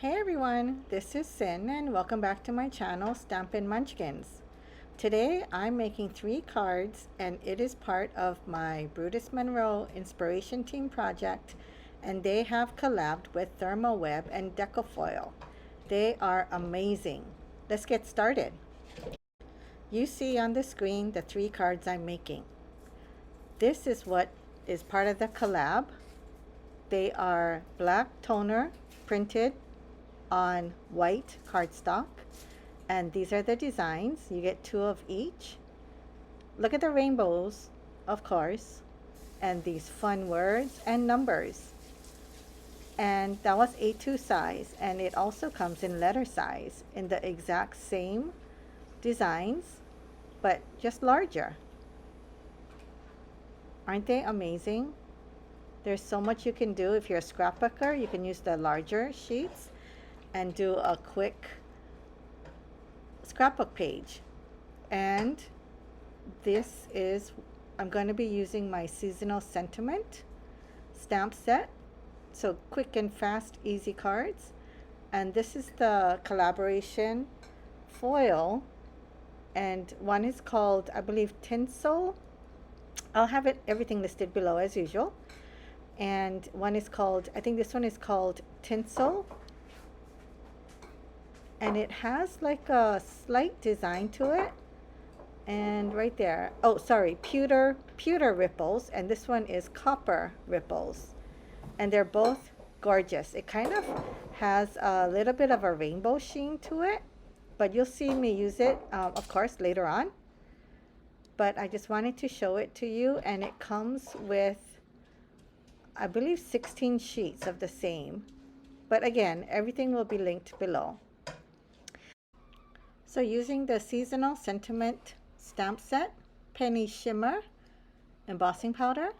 Hey everyone, this is Sin and welcome back to my channel Stampin' Munchkins. Today I'm making 3 cards and it is part of my Brutus Monroe Inspiration Team project, and they have collabed with Thermoweb and Decofoil. They are amazing. Let's get started. You see on the screen the 3 cards I'm making. This is what is part of the collab. They are black toner printed on white cardstock, and these are the designs. You get 2 of each. Look at the rainbows, of course, and these fun words and numbers. And that was A2 size, and it also comes in letter size in the exact same designs, but just larger. Aren't they amazing? There's so much you can do. If you're a scrapbooker, you can use the larger sheets and do a quick scrapbook page. And this is, I'm going to be using my seasonal sentiment stamp set. So quick and fast, easy cards. And this is the collaboration foil. And one is called, I believe, Tinsel. I'll have everything listed below as usual. And one is called, I think this one is called Tinsel. And it has like a slight design to it, and right there, oh sorry, pewter ripples, and this one is copper ripples, and they're both gorgeous. It kind of has a little bit of a rainbow sheen to it, but you'll see me use it of course later on, but I just wanted to show it to you. And it comes with, I believe, 16 sheets of the same, but again, everything will be linked below. So using the seasonal sentiment stamp set, Penny Shimmer Embossing Powder,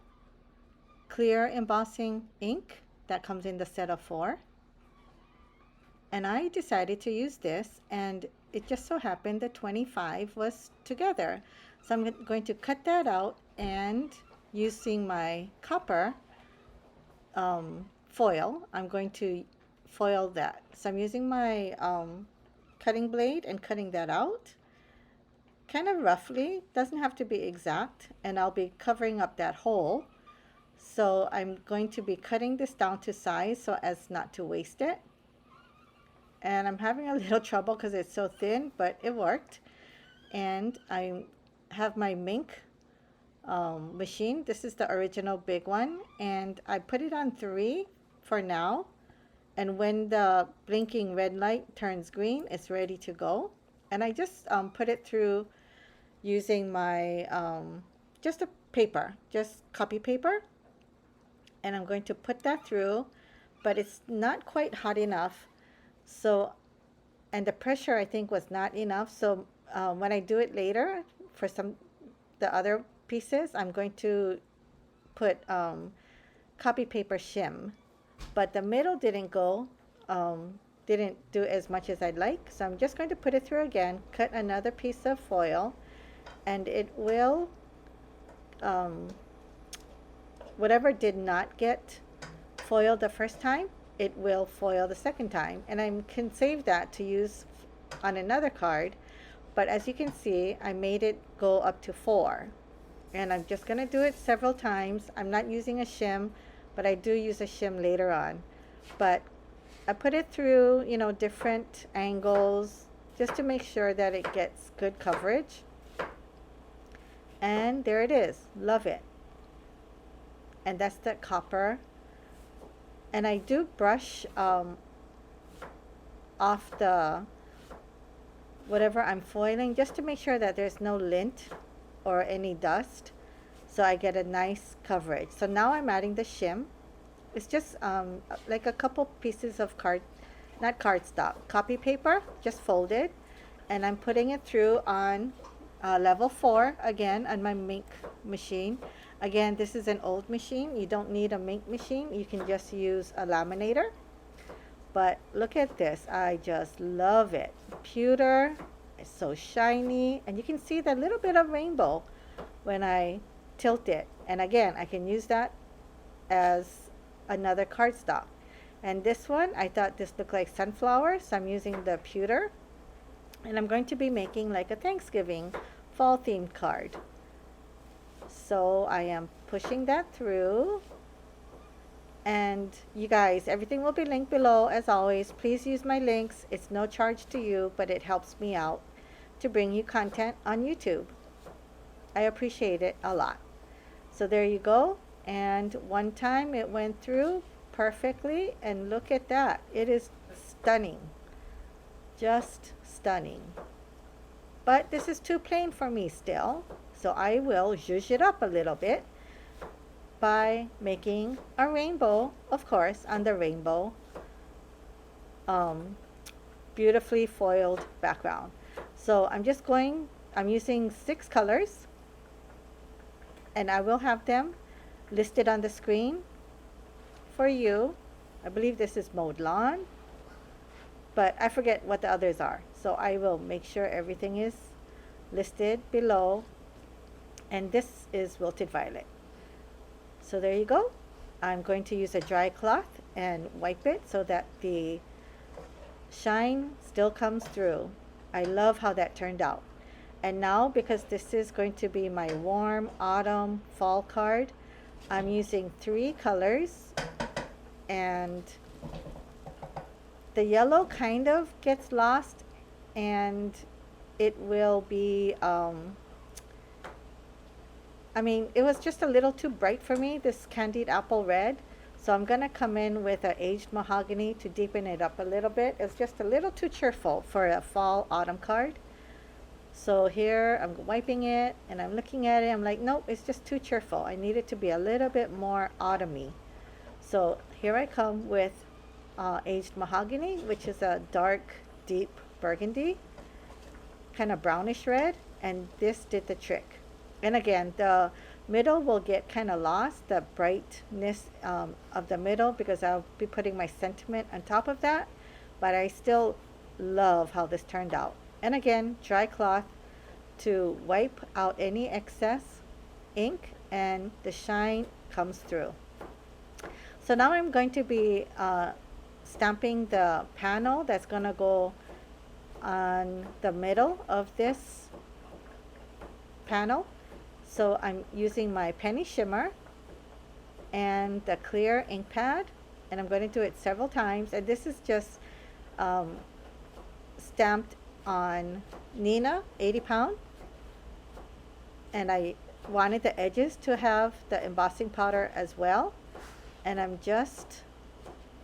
clear embossing ink that comes in the set of 4. And I decided to use this, and it just so happened that 25 was together. So I'm going to cut that out, and using my copper foil, I'm going to foil that. So I'm using my cutting blade and cutting that out kind of roughly, doesn't have to be exact, and I'll be covering up that hole. So I'm going to be cutting this down to size so as not to waste it, and I'm having a little trouble because it's so thin, but it worked. And I have my Mink machine. This is the original big one, and I put it on 3 for now. And when the blinking red light turns green, it's ready to go. And I just put it through using my, just a paper, just copy paper. And I'm going to put that through, but it's not quite hot enough. So, and the pressure I think was not enough. So when I do it later for the other pieces, I'm going to put copy paper shim. But the middle didn't go, didn't do as much as I'd like. So I'm just going to put it through again, cut another piece of foil, and it will, whatever did not get foiled the first time, it will foil the second time. And I can save that to use on another card. But as you can see, I made it go up to 4. And I'm just going to do it several times. I'm not using a shim, but I do use a shim later on. But I put it through, you know, different angles just to make sure that it gets good coverage. And there it is. Love it. And that's the copper. And I do brush off the whatever I'm foiling just to make sure that there's no lint or any dust, so I get a nice coverage. So now I'm adding the shim. It's just like a couple pieces of not cardstock, copy paper, just folded, and I'm putting it through on level 4 again on my Mink machine. Again, this is an old machine. You don't need a Mink machine. You can just use a laminator. But look at this. I just love it. Pewter. It's so shiny, and you can see that little bit of rainbow when I tilt it. And again, I can use that as another cardstock. And this one, I thought this looked like sunflower, so I'm using the pewter. And I'm going to be making like a Thanksgiving fall themed card. So I am pushing that through. And you guys, everything will be linked below as always. Please use my links. It's no charge to you, but it helps me out to bring you content on YouTube. I appreciate it a lot. So there you go. And one time it went through perfectly, and look at that. It is stunning. Just stunning. But this is too plain for me still, so I will zhuzh it up a little bit by making a rainbow, of course, on the rainbow beautifully foiled background. So I'm using 6 colors, and I will have them listed on the screen for you. I believe this is Mode Lawn, but I forget what the others are. So I will make sure everything is listed below. And this is Wilted Violet. So there you go. I'm going to use a dry cloth and wipe it so that the shine still comes through. I love how that turned out. And now, because this is going to be my warm autumn fall card, I'm using 3 colors, and the yellow kind of gets lost, and it will be I mean, it was just a little too bright for me, this candied apple red. So I'm going to come in with an aged mahogany to deepen it up a little bit. It's just a little too cheerful for a fall autumn card. So here I'm wiping it and I'm looking at it. I'm like, nope, it's just too cheerful. I need it to be a little bit more autumny. So here I come with aged mahogany, which is a dark, deep burgundy, kind of brownish red. And this did the trick. And again, the middle will get kind of lost, the brightness of the middle, because I'll be putting my sentiment on top of that. But I still love how this turned out. And again, dry cloth to wipe out any excess ink, and the shine comes through. So now I'm going to be stamping the panel that's going to go on the middle of this panel. So I'm using my Penny Shimmer and the clear ink pad, and I'm going to do it several times. And this is just stamped on Nina 80 pound, and I wanted the edges to have the embossing powder as well, and I'm just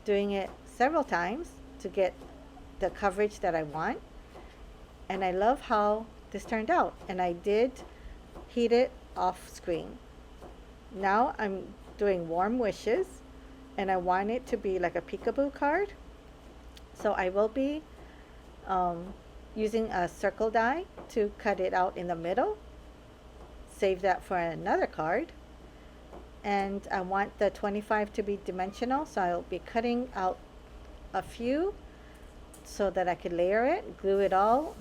doing it several times to get the coverage that I want. And I love how this turned out, and I did heat it off screen. Now I'm doing warm wishes, and I want it to be like a peekaboo card. So I will be using a circle die to cut it out in the middle. Save that for another card. And I want the 25 to be dimensional, so I'll be cutting out a few so that I could layer it, glue it all.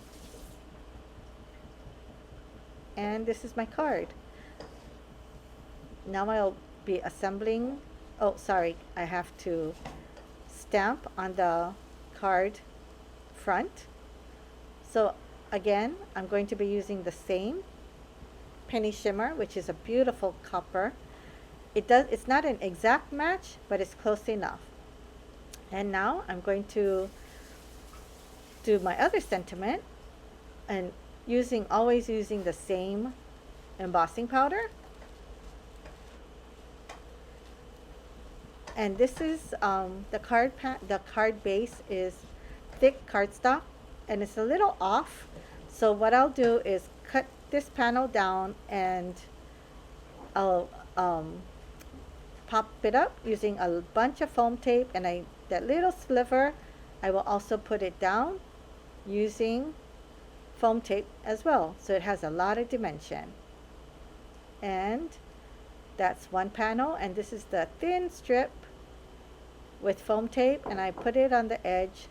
And this is my card. Now I'll be assembling. Oh, sorry, I have to stamp on the card front. So again, I'm going to be using the same Penny Shimmer, which is a beautiful copper. It's not an exact match, but it's close enough. And now I'm going to do my other sentiment, and always using the same embossing powder. And this is the card base is thick cardstock, and it's a little off. So what I'll do is cut this panel down, and I'll pop it up using a bunch of foam tape, and that little sliver, I will also put it down using foam tape as well, so it has a lot of dimension. And that's one panel, and this is the thin strip with foam tape, and I put it on the edge,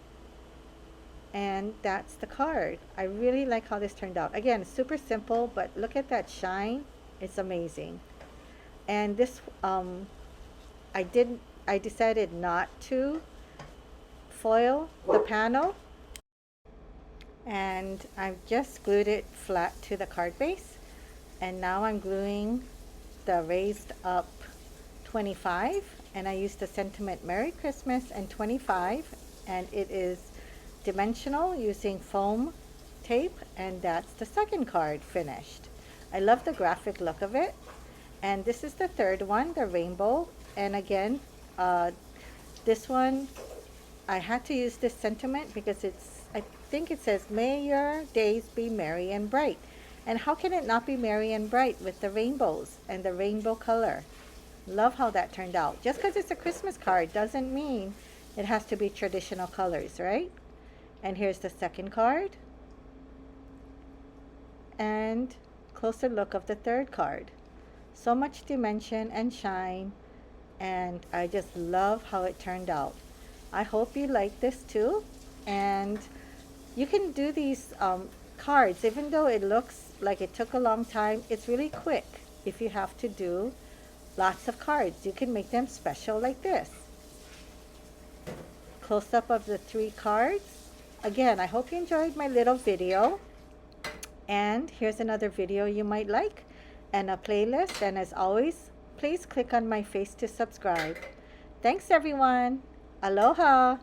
and that's the card. I really like how this turned out. Again, super simple, but look at that shine. It's amazing. And this I decided not to foil the panel, and I've just glued it flat to the card base. And now I'm gluing the raised up 25, and I used the sentiment Merry Christmas and 25, and it is dimensional using foam tape, and that's the second card finished. I love the graphic look of it. And this is the third one, the rainbow. And again, this one I had to use this sentiment because I think it says, may your days be merry and bright. And how can it not be merry and bright with the rainbows and the rainbow color? Love how that turned out. Just because it's a Christmas card doesn't mean it has to be traditional colors, right? And here's the second card. And closer look of the third card. So much dimension and shine, and I just love how it turned out. I hope you like this too, and you can do these cards, even though it looks like it took a long time. It's really quick. If you have to do lots of cards, you can make them special like this. Close up of the 3 cards. Again, I hope you enjoyed my little video, and here's another video you might like and a playlist. And as always, please click on my face to subscribe. Thanks everyone. Aloha.